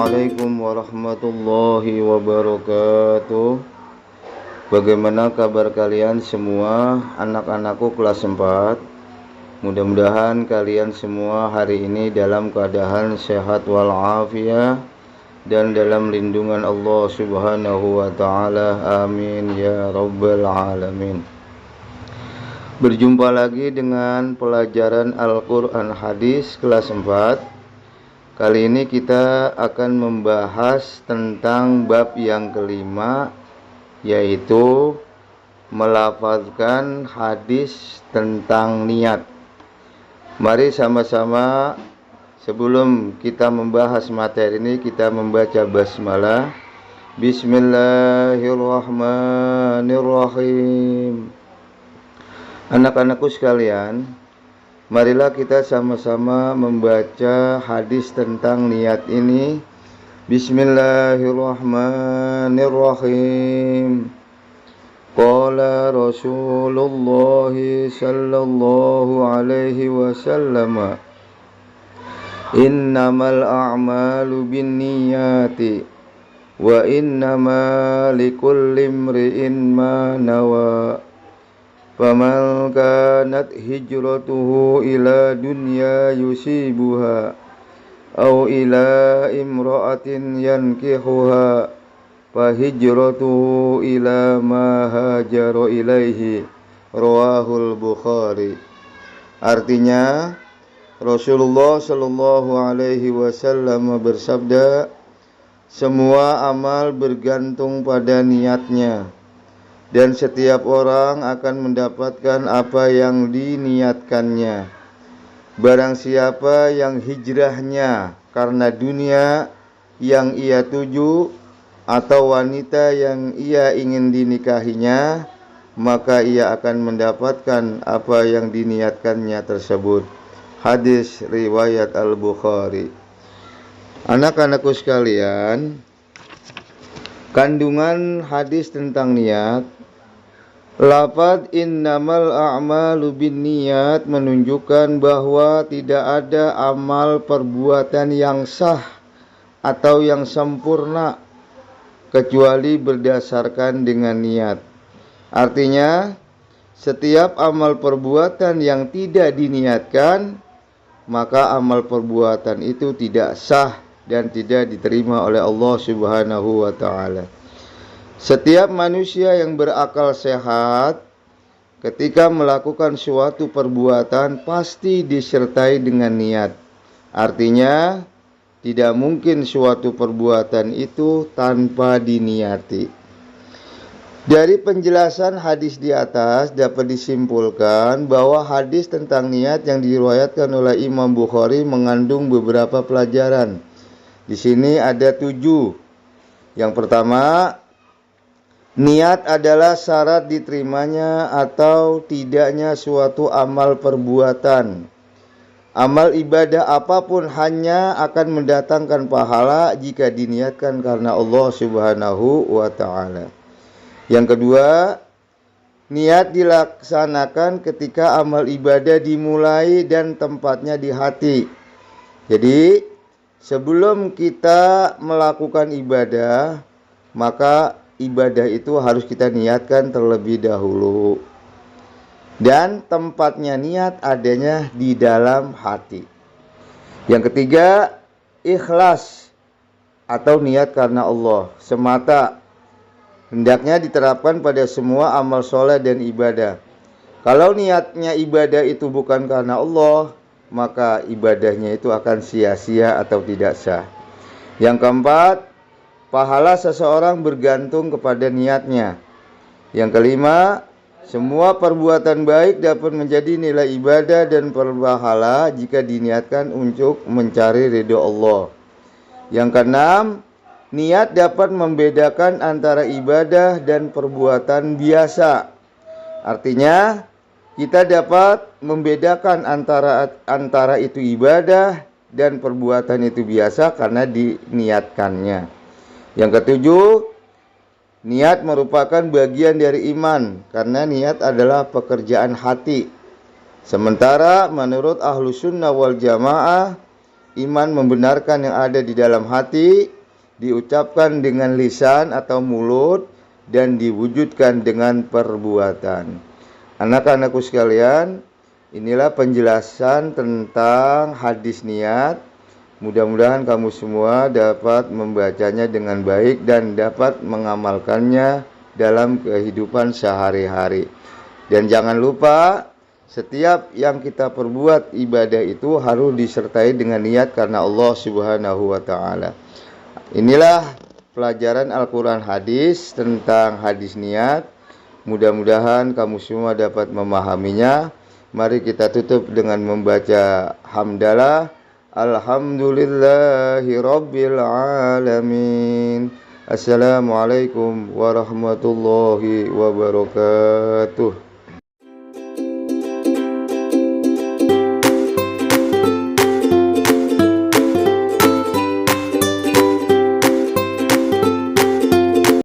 Assalamualaikum warahmatullahi wabarakatuh. Bagaimana kabar kalian semua, anak-anakku kelas 4? Mudah-mudahan kalian semua hari ini dalam keadaan sehat walafiat dan dalam lindungan Allah Subhanahu wa ta'ala. Amin ya rabbal alamin. Berjumpa lagi dengan pelajaran Al-Quran Hadis kelas 4. Kali ini kita akan membahas tentang bab yang kelima, yaitu melafazkan hadis tentang niat. Mari sama-sama sebelum kita membahas materi ini, kita membaca basmalah. Bismillahirrahmanirrahim. Anak-anakku sekalian, marilah kita sama-sama membaca hadis tentang niat ini. Bismillahirrahmanirrahim. Qala Rasulullah sallallahu alaihi wasallam, innamal a'malu binniyati wa innama likulli imri'in ma nawa. Faman kanat hijratuhu ila dunya yusibuha aw ila imra'atin yankihuha fa hijratuhu ila ma hajara ilaihi. Rawahul Bukhari. Artinya, Rasulullah sallallahu alaihi wasallam bersabda, semua amal bergantung pada niatnya, dan setiap orang akan mendapatkan apa yang diniatkannya. Barang siapa yang hijrahnya karena dunia yang ia tuju atau wanita yang ia ingin dinikahinya, maka ia akan mendapatkan apa yang diniatkannya tersebut. Hadis riwayat Al-Bukhari. Anak-anakku sekalian, kandungan hadis tentang niat, lafaz innamal a'malu binniyat menunjukkan bahwa tidak ada amal perbuatan yang sah atau yang sempurna kecuali berdasarkan dengan niat. Artinya, setiap amal perbuatan yang tidak diniatkan, maka amal perbuatan itu tidak sah dan tidak diterima oleh Allah Subhanahu wa ta'ala. Setiap manusia yang berakal sehat ketika melakukan suatu perbuatan pasti disertai dengan niat. Artinya, tidak mungkin suatu perbuatan itu tanpa diniati. Dari penjelasan hadis di atas dapat disimpulkan bahwa hadis tentang niat yang diriwayatkan oleh Imam Bukhari mengandung beberapa pelajaran. Di sini ada 7. Yang pertama, niat adalah syarat diterimanya atau tidaknya suatu amal perbuatan. Amal ibadah apapun hanya akan mendatangkan pahala jika diniatkan karena Allah Subhanahu wa ta'ala. Yang kedua, niat dilaksanakan ketika amal ibadah dimulai dan tempatnya di hati. Jadi, sebelum kita melakukan ibadah, maka ibadah itu harus kita niatkan terlebih dahulu. Dan tempatnya niat adanya di dalam hati. Yang ketiga, ikhlas atau niat karena Allah semata. Hendaknya diterapkan pada semua amal soleh dan ibadah. Kalau niatnya ibadah itu bukan karena Allah, maka ibadahnya itu akan sia-sia atau tidak sah. Yang keempat, pahala seseorang bergantung kepada niatnya. Yang kelima, semua perbuatan baik dapat menjadi nilai ibadah dan berpahala jika diniatkan untuk mencari ridho Allah. Yang keenam, niat dapat membedakan antara ibadah dan perbuatan biasa. Artinya, kita dapat membedakan antara itu ibadah dan perbuatan itu biasa karena diniatkannya. Yang ketujuh, niat merupakan bagian dari iman karena niat adalah pekerjaan hati. Sementara menurut ahlu sunnah wal jamaah, iman membenarkan yang ada di dalam hati, diucapkan dengan lisan atau mulut, dan diwujudkan dengan perbuatan. Anak-anakku sekalian, inilah penjelasan tentang hadis niat. Mudah-mudahan kamu semua dapat membacanya dengan baik dan dapat mengamalkannya dalam kehidupan sehari-hari. Dan jangan lupa, setiap yang kita perbuat ibadah itu harus disertai dengan niat karena Allah Subhanahu wa taala. Inilah pelajaran Al-Quran hadis tentang hadis niat. Mudah-mudahan kamu semua dapat memahaminya. Mari kita tutup dengan membaca hamdalah. Alhamdulillahi Rabbil Alamin. Assalamualaikum warahmatullahi wabarakatuh.